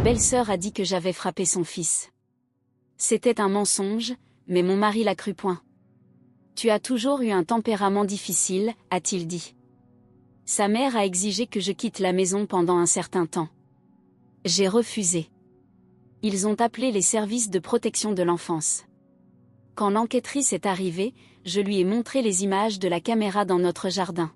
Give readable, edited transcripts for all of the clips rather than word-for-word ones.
belle-sœur a dit que j'avais frappé son fils. C'était un mensonge, mais mon mari l'a cru point. Tu as toujours eu un tempérament difficile, a-t-il dit. Sa mère a exigé que je quitte la maison pendant un certain temps. J'ai refusé. Ils ont appelé les services de protection de l'enfance. Quand l'enquêtrice est arrivée, je lui ai montré les images de la caméra dans notre jardin.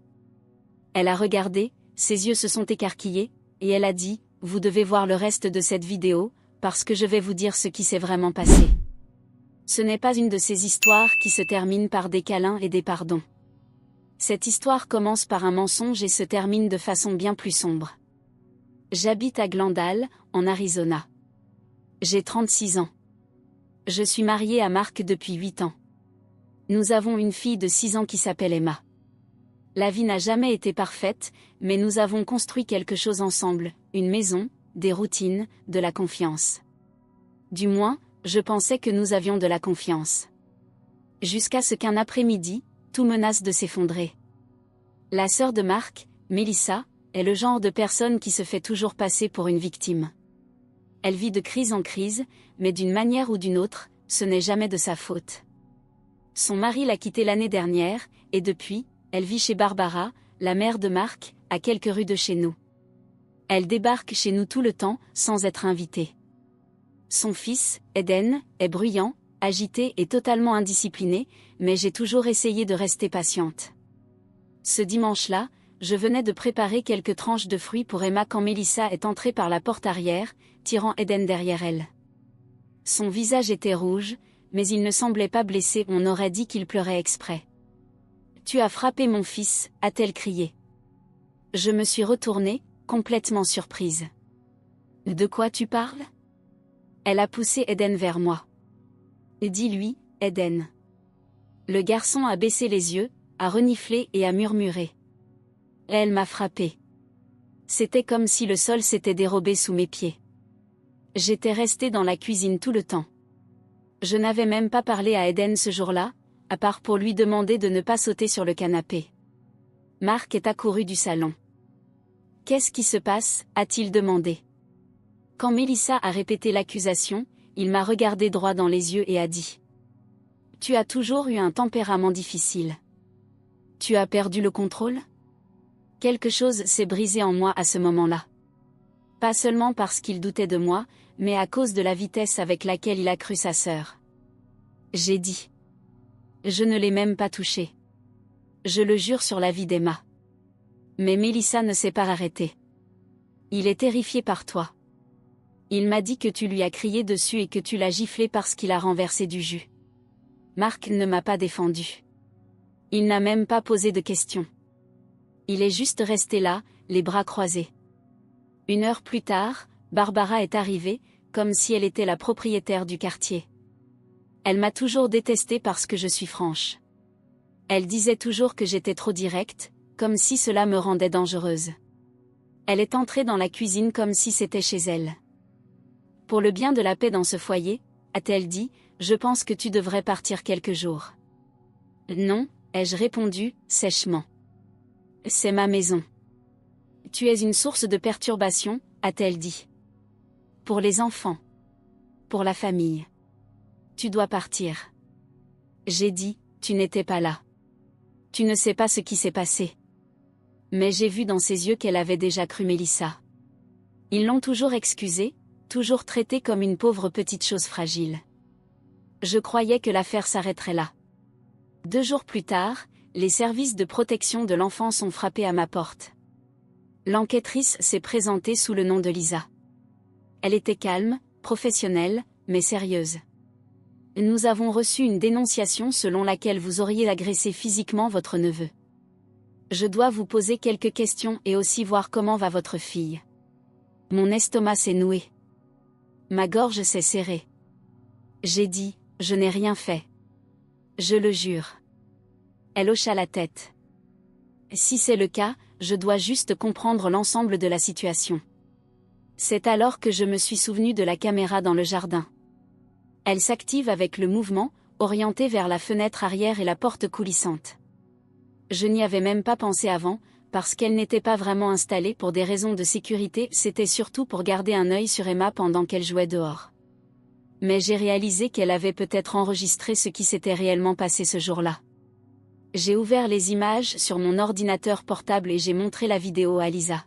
Elle a regardé, ses yeux se sont écarquillés, et elle a dit, « Vous devez voir le reste de cette vidéo, parce que je vais vous dire ce qui s'est vraiment passé. » Ce n'est pas une de ces histoires qui se terminent par des câlins et des pardons. Cette histoire commence par un mensonge et se termine de façon bien plus sombre. J'habite à Glendale, en Arizona. J'ai 36 ans. Je suis mariée à Marc depuis 8 ans. Nous avons une fille de 6 ans qui s'appelle Emma. La vie n'a jamais été parfaite, mais nous avons construit quelque chose ensemble, une maison, des routines, de la confiance. Du moins, je pensais que nous avions de la confiance. Jusqu'à ce qu'un après-midi, tout menace de s'effondrer. La sœur de Marc, Melissa, est le genre de personne qui se fait toujours passer pour une victime. Elle vit de crise en crise, mais d'une manière ou d'une autre, ce n'est jamais de sa faute. Son mari l'a quittée l'année dernière, et depuis, elle vit chez Barbara, la mère de Marc, à quelques rues de chez nous. Elle débarque chez nous tout le temps, sans être invitée. Son fils, Eden, est bruyant, agité et totalement indiscipliné, mais j'ai toujours essayé de rester patiente. Ce dimanche-là, je venais de préparer quelques tranches de fruits pour Emma quand Melissa est entrée par la porte arrière, tirant Eden derrière elle. Son visage était rouge, mais il ne semblait pas blessé, on aurait dit qu'il pleurait exprès. « Tu as frappé mon fils » a-t-elle crié. Je me suis retournée, complètement surprise. « De quoi tu parles ?» Elle a poussé Eden vers moi. « Dis-lui, Eden. » Le garçon a baissé les yeux, a reniflé et a murmuré. Elle m'a frappé. C'était comme si le sol s'était dérobé sous mes pieds. J'étais restée dans la cuisine tout le temps. Je n'avais même pas parlé à Eden ce jour-là, à part pour lui demander de ne pas sauter sur le canapé. Marc est accouru du salon. « Qu'est-ce qui se passe ?» a-t-il demandé. Quand Melissa a répété l'accusation, il m'a regardé droit dans les yeux et a dit. « Tu as toujours eu un tempérament difficile. Tu as perdu le contrôle ? » Quelque chose s'est brisé en moi à ce moment-là. Pas seulement parce qu'il doutait de moi, mais à cause de la vitesse avec laquelle il a cru sa sœur. J'ai dit. Je ne l'ai même pas touché. Je le jure sur la vie d'Emma. Mais Melissa ne s'est pas arrêtée. Il est terrifié par toi. Il m'a dit que tu lui as crié dessus et que tu l'as giflé parce qu'il a renversé du jus. Marc ne m'a pas défendu. Il n'a même pas posé de questions. Il est juste resté là, les bras croisés. 1 heure plus tard, Barbara est arrivée, comme si elle était la propriétaire du quartier. Elle m'a toujours détestée parce que je suis franche. Elle disait toujours que j'étais trop directe, comme si cela me rendait dangereuse. Elle est entrée dans la cuisine comme si c'était chez elle. « Pour le bien de la paix dans ce foyer, » a-t-elle dit, « je pense que tu devrais partir quelques jours. »« Non, » ai-je répondu, sèchement. « C'est ma maison. »« Tu es une source de perturbation, » a-t-elle dit. « Pour les enfants. Pour la famille. Tu dois partir. » J'ai dit, « Tu n'étais pas là. Tu ne sais pas ce qui s'est passé. » Mais j'ai vu dans ses yeux qu'elle avait déjà cru Melissa. Ils l'ont toujours excusée, toujours traitée comme une pauvre petite chose fragile. Je croyais que l'affaire s'arrêterait là. 2 jours plus tard, les services de protection de l'enfance ont frappé à ma porte. L'enquêtrice s'est présentée sous le nom de Lisa. Elle était calme, professionnelle, mais sérieuse. Nous avons reçu une dénonciation selon laquelle vous auriez agressé physiquement votre neveu. Je dois vous poser quelques questions et aussi voir comment va votre fille. Mon estomac s'est noué. Ma gorge s'est serrée. J'ai dit, je n'ai rien fait. Je le jure. Elle hocha la tête. Si c'est le cas, je dois juste comprendre l'ensemble de la situation. C'est alors que je me suis souvenu de la caméra dans le jardin. Elle s'active avec le mouvement, orienté vers la fenêtre arrière et la porte coulissante. Je n'y avais même pas pensé avant, parce qu'elle n'était pas vraiment installée pour des raisons de sécurité, c'était surtout pour garder un œil sur Emma pendant qu'elle jouait dehors. Mais j'ai réalisé qu'elle avait peut-être enregistré ce qui s'était réellement passé ce jour-là. J'ai ouvert les images sur mon ordinateur portable et j'ai montré la vidéo à Lisa.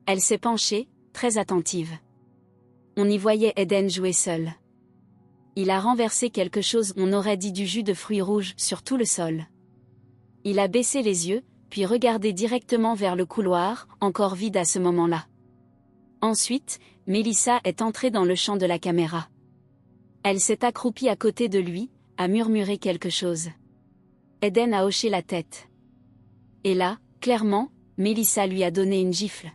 Elle s'est penchée, très attentive. On y voyait Eden jouer seul. Il a renversé quelque chose, on aurait dit du jus de fruits rouges, sur tout le sol. Il a baissé les yeux, puis regardé directement vers le couloir, encore vide à ce moment-là. Ensuite, Melissa est entrée dans le champ de la caméra. Elle s'est accroupie à côté de lui, a murmuré quelque chose. Eden a hoché la tête. Et là, clairement, Melissa lui a donné une gifle.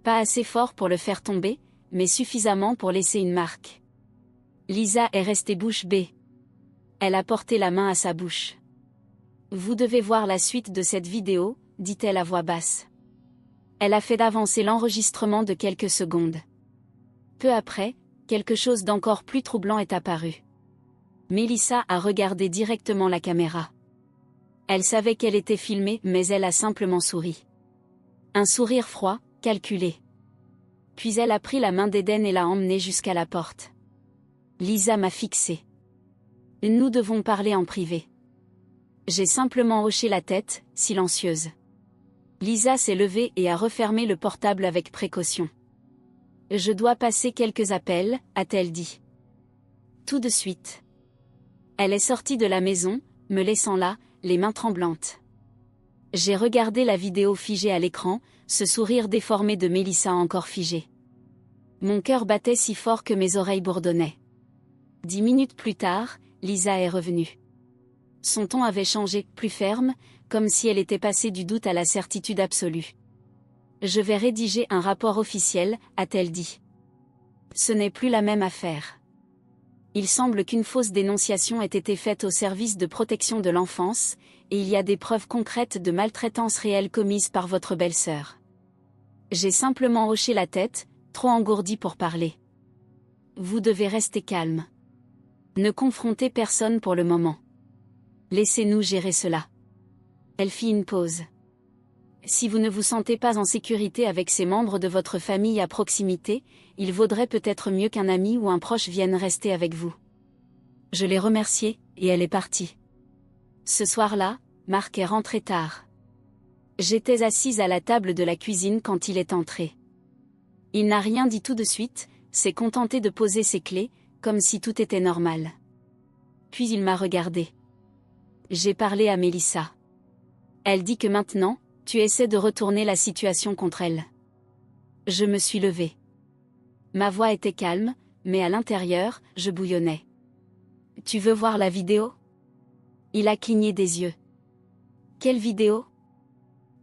Pas assez fort pour le faire tomber, mais suffisamment pour laisser une marque. Lisa est restée bouche bée. Elle a porté la main à sa bouche. Vous devez voir la suite de cette vidéo, dit-elle à voix basse. Elle a fait avancer l'enregistrement de quelques secondes. Peu après, quelque chose d'encore plus troublant est apparu. Melissa a regardé directement la caméra. Elle savait qu'elle était filmée, mais elle a simplement souri. Un sourire froid, calculé. Puis elle a pris la main d'Eden et l'a emmenée jusqu'à la porte. Lisa m'a fixée. Nous devons parler en privé. J'ai simplement hoché la tête, silencieuse. Lisa s'est levée et a refermé le portable avec précaution. Je dois passer quelques appels, a-t-elle dit. Tout de suite. Elle est sortie de la maison, me laissant là, les mains tremblantes. J'ai regardé la vidéo figée à l'écran, ce sourire déformé de Melissa encore figé. Mon cœur battait si fort que mes oreilles bourdonnaient. 10 minutes plus tard, Lisa est revenue. Son ton avait changé, plus ferme, comme si elle était passée du doute à la certitude absolue. Je vais rédiger un rapport officiel, a-t-elle dit. Ce n'est plus la même affaire. Il semble qu'une fausse dénonciation ait été faite au service de protection de l'enfance, et il y a des preuves concrètes de maltraitance réelle commise par votre belle-sœur. J'ai simplement hoché la tête, trop engourdie pour parler. Vous devez rester calme. Ne confrontez personne pour le moment. Laissez-nous gérer cela. Elle fit une pause. Si vous ne vous sentez pas en sécurité avec ces membres de votre famille à proximité, il vaudrait peut-être mieux qu'un ami ou un proche vienne rester avec vous. Je l'ai remerciée, et elle est partie. Ce soir-là, Marc est rentré tard. J'étais assise à la table de la cuisine quand il est entré. Il n'a rien dit tout de suite, s'est contenté de poser ses clés, comme si tout était normal. Puis il m'a regardé. J'ai parlé à Melissa. Elle dit que maintenant, tu essaies de retourner la situation contre elle. Je me suis levée. Ma voix était calme, mais à l'intérieur, je bouillonnais. Tu veux voir la vidéo? Il a cligné des yeux. Quelle vidéo?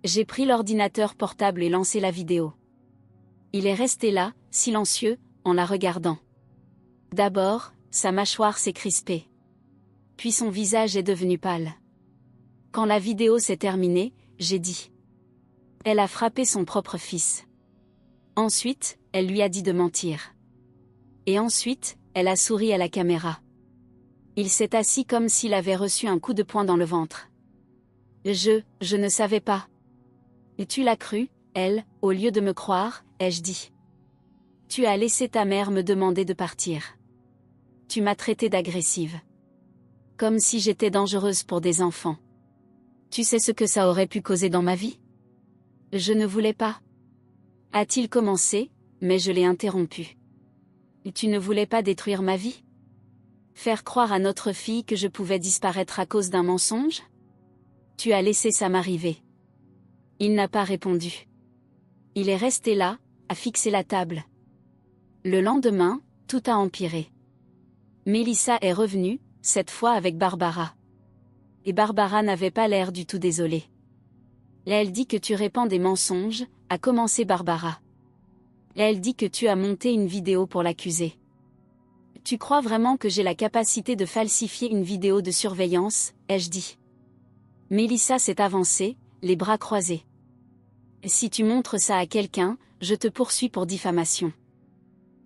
J'ai pris l'ordinateur portable et lancé la vidéo. Il est resté là, silencieux, en la regardant. D'abord, sa mâchoire s'est crispée. Puis son visage est devenu pâle. Quand la vidéo s'est terminée, j'ai dit. Elle a frappé son propre fils. Ensuite, elle lui a dit de mentir. Et ensuite, elle a souri à la caméra. Il s'est assis comme s'il avait reçu un coup de poing dans le ventre. Je ne savais pas. Et tu l'as cru, elle, au lieu de me croire, ai-je dit. Tu as laissé ta mère me demander de partir. Tu m'as traité d'agressive. Comme si j'étais dangereuse pour des enfants. Tu sais ce que ça aurait pu causer dans ma vie? Je ne voulais pas. A-t-il commencé, mais je l'ai interrompu. Tu ne voulais pas détruire ma vie? Faire croire à notre fille que je pouvais disparaître à cause d'un mensonge? Tu as laissé ça m'arriver. Il n'a pas répondu. Il est resté là, à fixer la table. Le lendemain, tout a empiré. Melissa est revenue, cette fois avec Barbara. Et Barbara n'avait pas l'air du tout désolée. Elle dit que tu répands des mensonges, a commencé Barbara. Elle dit que tu as monté une vidéo pour l'accuser. Tu crois vraiment que j'ai la capacité de falsifier une vidéo de surveillance, ai-je dit. Melissa s'est avancée, les bras croisés. Si tu montres ça à quelqu'un, je te poursuis pour diffamation.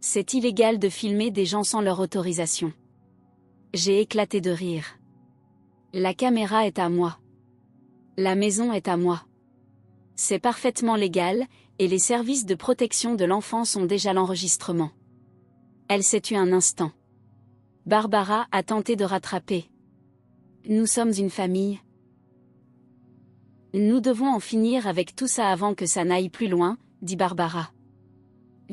C'est illégal de filmer des gens sans leur autorisation. J'ai éclaté de rire. La caméra est à moi. La maison est à moi. C'est parfaitement légal, et les services de protection de l'enfance ont déjà l'enregistrement. Elle s'est tue un instant. Barbara a tenté de rattraper. Nous sommes une famille. Nous devons en finir avec tout ça avant que ça n'aille plus loin, dit Barbara.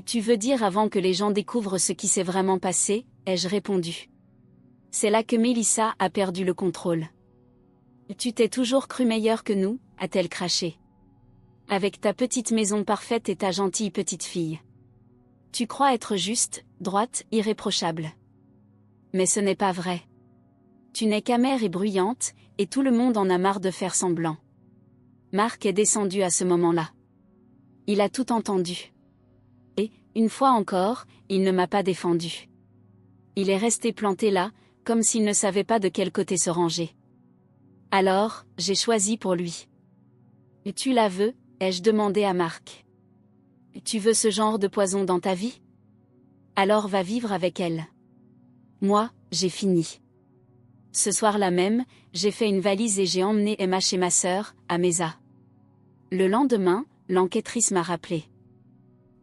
Tu veux dire avant que les gens découvrent ce qui s'est vraiment passé, ai-je répondu. C'est là que Mélissa a perdu le contrôle. Tu t'es toujours cru meilleure que nous, a-t-elle craché. Avec ta petite maison parfaite et ta gentille petite fille. Tu crois être juste, droite, irréprochable. Mais ce n'est pas vrai. Tu n'es qu'amère et bruyante, et tout le monde en a marre de faire semblant. Marc est descendu à ce moment-là. Il a tout entendu. Et, une fois encore, il ne m'a pas défendu. Il est resté planté là, comme s'il ne savait pas de quel côté se ranger. Alors, j'ai choisi pour lui. Tu la veux, ai-je demandé à Marc. Tu veux ce genre de poison dans ta vie? Alors va vivre avec elle. Moi, j'ai fini. Ce soir-là même, j'ai fait une valise et j'ai emmené Emma chez ma sœur, à Mesa. Le lendemain, l'enquêtrice m'a rappelé.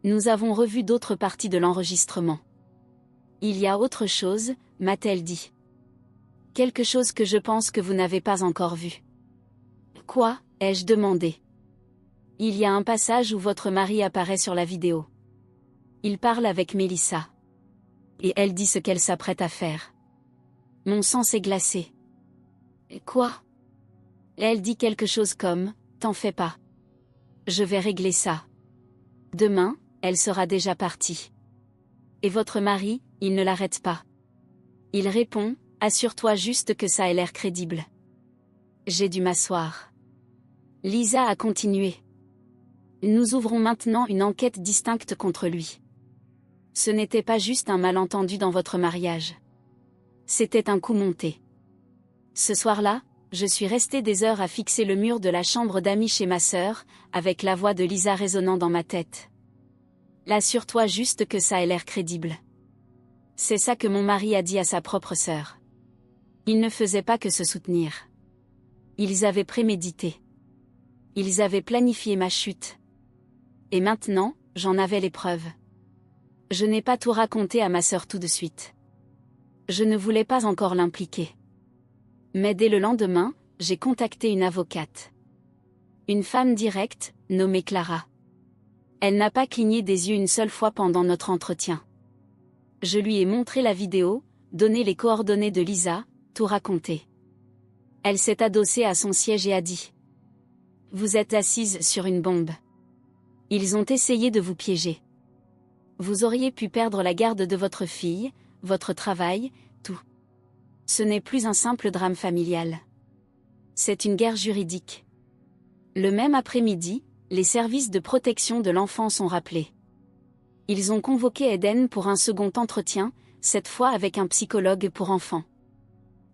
Nous avons revu d'autres parties de l'enregistrement. Il y a autre chose, m'a-t-elle dit. Quelque chose que je pense que vous n'avez pas encore vu. Quoi, ai-je demandé. Il y a un passage où votre mari apparaît sur la vidéo. Il parle avec Mélissa. Et elle dit ce qu'elle s'apprête à faire. Mon sang s'est glacé. Quoi? Elle dit quelque chose comme « T'en fais pas. Je vais régler ça. » Demain, elle sera déjà partie. Et votre mari, il ne l'arrête pas. Il répond « Assure-toi juste que ça ait l'air crédible. » J'ai dû m'asseoir. Lisa a continué. Nous ouvrons maintenant une enquête distincte contre lui. Ce n'était pas juste un malentendu dans votre mariage. C'était un coup monté. Ce soir-là, je suis restée des heures à fixer le mur de la chambre d'amis chez ma sœur, avec la voix de Lisa résonnant dans ma tête. Assure-toi juste que ça ait l'air crédible. C'est ça que mon mari a dit à sa propre sœur. Ils ne faisaient pas que se soutenir. Ils avaient prémédité. Ils avaient planifié ma chute. Et maintenant, j'en avais les preuves. Je n'ai pas tout raconté à ma sœur tout de suite. Je ne voulais pas encore l'impliquer. Mais dès le lendemain, j'ai contacté une avocate. Une femme directe, nommée Clara. Elle n'a pas cligné des yeux une seule fois pendant notre entretien. Je lui ai montré la vidéo, donné les coordonnées de Lisa, tout raconté. Elle s'est adossée à son siège et a dit. Vous êtes assise sur une bombe. Ils ont essayé de vous piéger. Vous auriez pu perdre la garde de votre fille, votre travail, tout. Ce n'est plus un simple drame familial. C'est une guerre juridique. Le même après-midi, les services de protection de l'enfance ont rappelé. Ils ont convoqué Eden pour un second entretien, cette fois avec un psychologue pour enfants.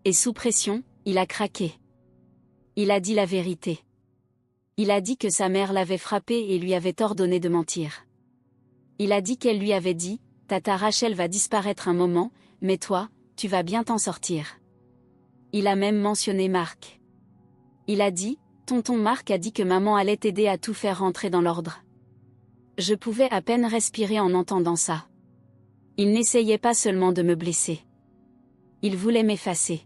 Et sous pression, il a craqué. Il a dit la vérité. Il a dit que sa mère l'avait frappé et lui avait ordonné de mentir. Il a dit qu'elle lui avait dit, « Tata Rachel va disparaître un moment, mais toi, tu vas bien t'en sortir. » Il a même mentionné Marc. Il a dit, « Tonton Marc a dit que maman allait t'aider à tout faire rentrer dans l'ordre. » Je pouvais à peine respirer en entendant ça. Il n'essayait pas seulement de me blesser. Il voulait m'effacer.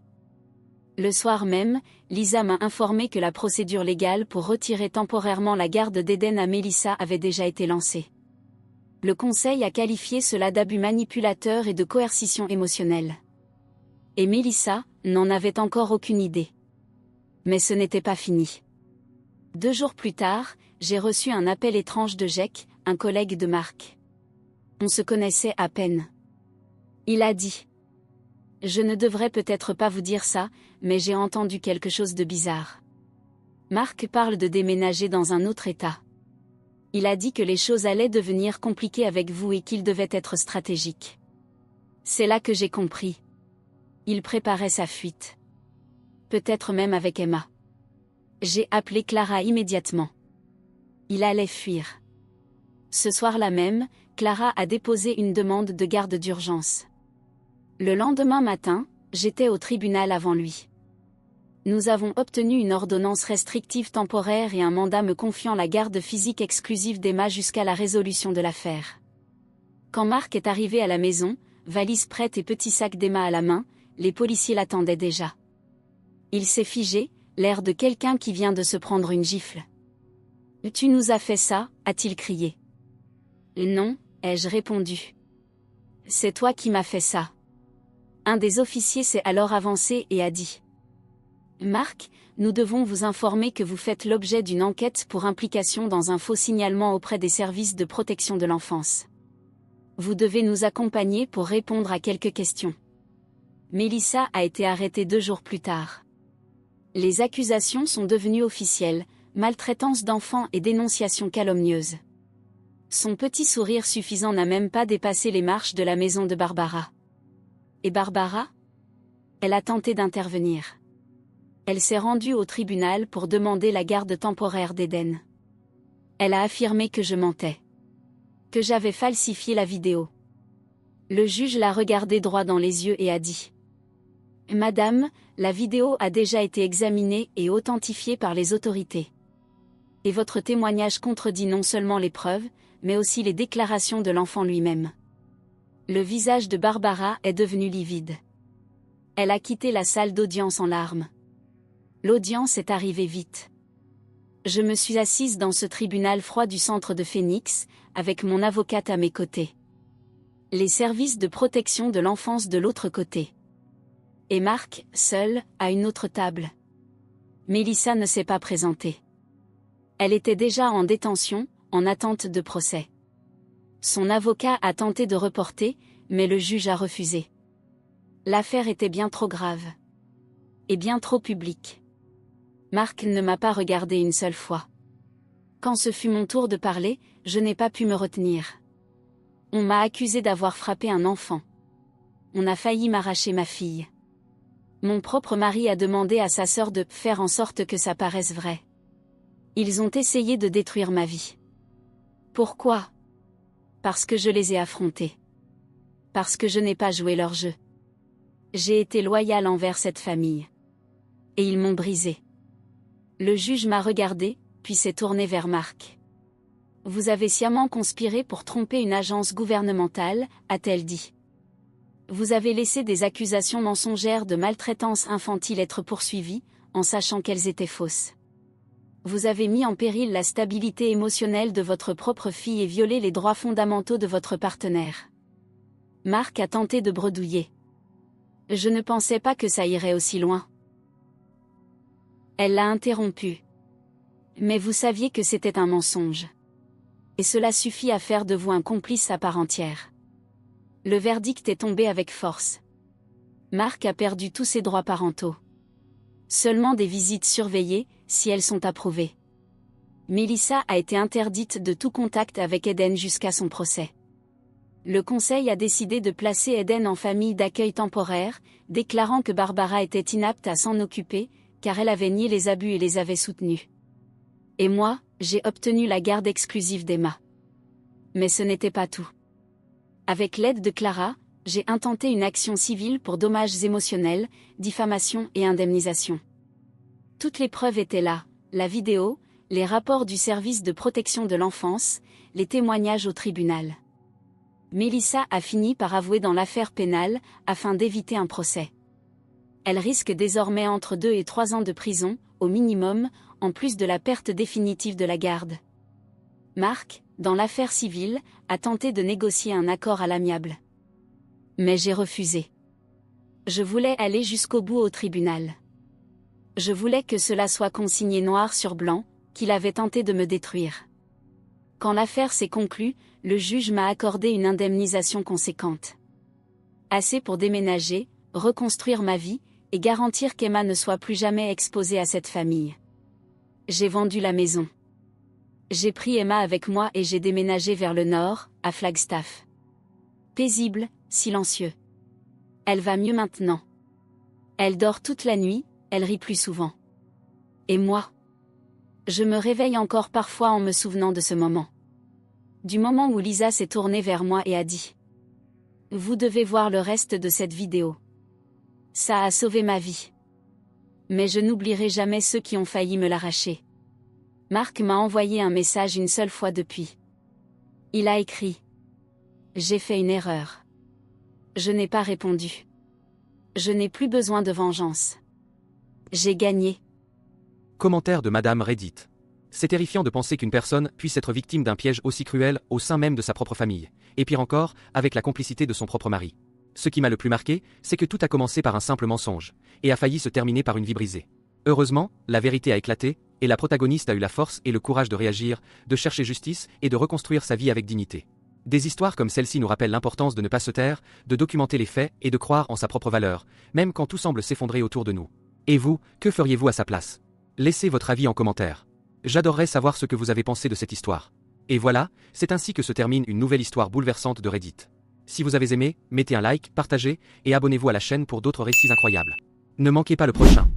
Le soir même, Lisa m'a informé que la procédure légale pour retirer temporairement la garde d'Eden à Mélissa avait déjà été lancée. Le conseil a qualifié cela d'abus manipulateur et de coercition émotionnelle. Et Mélissa n'en avait encore aucune idée. Mais ce n'était pas fini. 2 jours plus tard, j'ai reçu un appel étrange de Jake, un collègue de Marc. On se connaissait à peine. Il a dit. Je ne devrais peut-être pas vous dire ça, mais j'ai entendu quelque chose de bizarre. Marc parle de déménager dans un autre état. Il a dit que les choses allaient devenir compliquées avec vous et qu'il devait être stratégique. C'est là que j'ai compris. Il préparait sa fuite. Peut-être même avec Emma. J'ai appelé Clara immédiatement. Il allait fuir. Ce soir-là même, Clara a déposé une demande de garde d'urgence. Le lendemain matin, j'étais au tribunal avant lui. Nous avons obtenu une ordonnance restrictive temporaire et un mandat me confiant la garde physique exclusive d'Emma jusqu'à la résolution de l'affaire. Quand Marc est arrivé à la maison, valise prête et petit sac d'Emma à la main, les policiers l'attendaient déjà. Il s'est figé, l'air de quelqu'un qui vient de se prendre une gifle. « Tu nous as fait ça » a-t-il crié. « Non » ai-je répondu. « C'est toi qui m'as fait ça. » Un des officiers s'est alors avancé et a dit. « Marc, nous devons vous informer que vous faites l'objet d'une enquête pour implication dans un faux signalement auprès des services de protection de l'enfance. Vous devez nous accompagner pour répondre à quelques questions. » Mélissa a été arrêtée 2 jours plus tard. Les accusations sont devenues officielles, maltraitance d'enfants et dénonciation calomnieuse. Son petit sourire suffisant n'a même pas dépassé les marches de la maison de Barbara. Et Barbara ? Elle a tenté d'intervenir. Elle s'est rendue au tribunal pour demander la garde temporaire d'Eden. Elle a affirmé que je mentais. Que j'avais falsifié la vidéo. Le juge l'a regardée droit dans les yeux et a dit. Madame, la vidéo a déjà été examinée et authentifiée par les autorités. Et votre témoignage contredit non seulement les preuves, mais aussi les déclarations de l'enfant lui-même. Le visage de Barbara est devenu livide. Elle a quitté la salle d'audience en larmes. L'audience est arrivée vite. Je me suis assise dans ce tribunal froid du centre de Phoenix, avec mon avocate à mes côtés. Les services de protection de l'enfance de l'autre côté. Et Marc, seul, à une autre table. Mélissa ne s'est pas présentée. Elle était déjà en détention, en attente de procès. Son avocat a tenté de reporter, mais le juge a refusé. L'affaire était bien trop grave. Et bien trop publique. Marc ne m'a pas regardé une seule fois. Quand ce fut mon tour de parler, je n'ai pas pu me retenir. On m'a accusé d'avoir frappé un enfant. On a failli m'arracher ma fille. Mon propre mari a demandé à sa sœur de faire en sorte que ça paraisse vrai. Ils ont essayé de détruire ma vie. Pourquoi ? Parce que je les ai affrontés. Parce que je n'ai pas joué leur jeu. J'ai été loyale envers cette famille. Et ils m'ont brisé. Le juge m'a regardé, puis s'est tourné vers Marc. Vous avez sciemment conspiré pour tromper une agence gouvernementale, a-t-elle dit. Vous avez laissé des accusations mensongères de maltraitance infantile être poursuivies, en sachant qu'elles étaient fausses. Vous avez mis en péril la stabilité émotionnelle de votre propre fille et violé les droits fondamentaux de votre partenaire. Marc a tenté de bredouiller. Je ne pensais pas que ça irait aussi loin. Elle l'a interrompu. Mais vous saviez que c'était un mensonge. Et cela suffit à faire de vous un complice à part entière. Le verdict est tombé avec force. Marc a perdu tous ses droits parentaux. Seulement des visites surveillées, si elles sont approuvées. Mélissa a été interdite de tout contact avec Eden jusqu'à son procès. Le conseil a décidé de placer Eden en famille d'accueil temporaire, déclarant que Barbara était inapte à s'en occuper, car elle avait nié les abus et les avait soutenus. Et moi, j'ai obtenu la garde exclusive d'Emma. Mais ce n'était pas tout. Avec l'aide de Clara, j'ai intenté une action civile pour dommages émotionnels, diffamation et indemnisation. Toutes les preuves étaient là, la vidéo, les rapports du service de protection de l'enfance, les témoignages au tribunal. Mélissa a fini par avouer dans l'affaire pénale, afin d'éviter un procès. Elle risque désormais entre 2 et 3 ans de prison, au minimum, en plus de la perte définitive de la garde. Marc, dans l'affaire civile, a tenté de négocier un accord à l'amiable. Mais j'ai refusé. Je voulais aller jusqu'au bout au tribunal. Je voulais que cela soit consigné noir sur blanc, qu'il avait tenté de me détruire. Quand l'affaire s'est conclue, le juge m'a accordé une indemnisation conséquente. Assez pour déménager, reconstruire ma vie, et garantir qu'Emma ne soit plus jamais exposée à cette famille. J'ai vendu la maison. J'ai pris Emma avec moi et j'ai déménagé vers le nord, à Flagstaff. Paisible, silencieux. Elle va mieux maintenant. Elle dort toute la nuit, elle rit plus souvent. Et moi ? Je me réveille encore parfois en me souvenant de ce moment. Du moment où Lisa s'est tournée vers moi et a dit « Vous devez voir le reste de cette vidéo. Ça a sauvé ma vie. » Mais je n'oublierai jamais ceux qui ont failli me l'arracher. Marc m'a envoyé un message une seule fois depuis. Il a écrit. J'ai fait une erreur. Je n'ai pas répondu. Je n'ai plus besoin de vengeance. J'ai gagné. Commentaire de Madame Reddit. C'est terrifiant de penser qu'une personne puisse être victime d'un piège aussi cruel au sein même de sa propre famille, et pire encore, avec la complicité de son propre mari. Ce qui m'a le plus marqué, c'est que tout a commencé par un simple mensonge, et a failli se terminer par une vie brisée. Heureusement, la vérité a éclaté, et la protagoniste a eu la force et le courage de réagir, de chercher justice et de reconstruire sa vie avec dignité. Des histoires comme celle-ci nous rappellent l'importance de ne pas se taire, de documenter les faits et de croire en sa propre valeur, même quand tout semble s'effondrer autour de nous. Et vous, que feriez-vous à sa place? Laissez votre avis en commentaire. J'adorerais savoir ce que vous avez pensé de cette histoire. Et voilà, c'est ainsi que se termine une nouvelle histoire bouleversante de Reddit. Si vous avez aimé, mettez un like, partagez, et abonnez-vous à la chaîne pour d'autres récits incroyables. Ne manquez pas le prochain.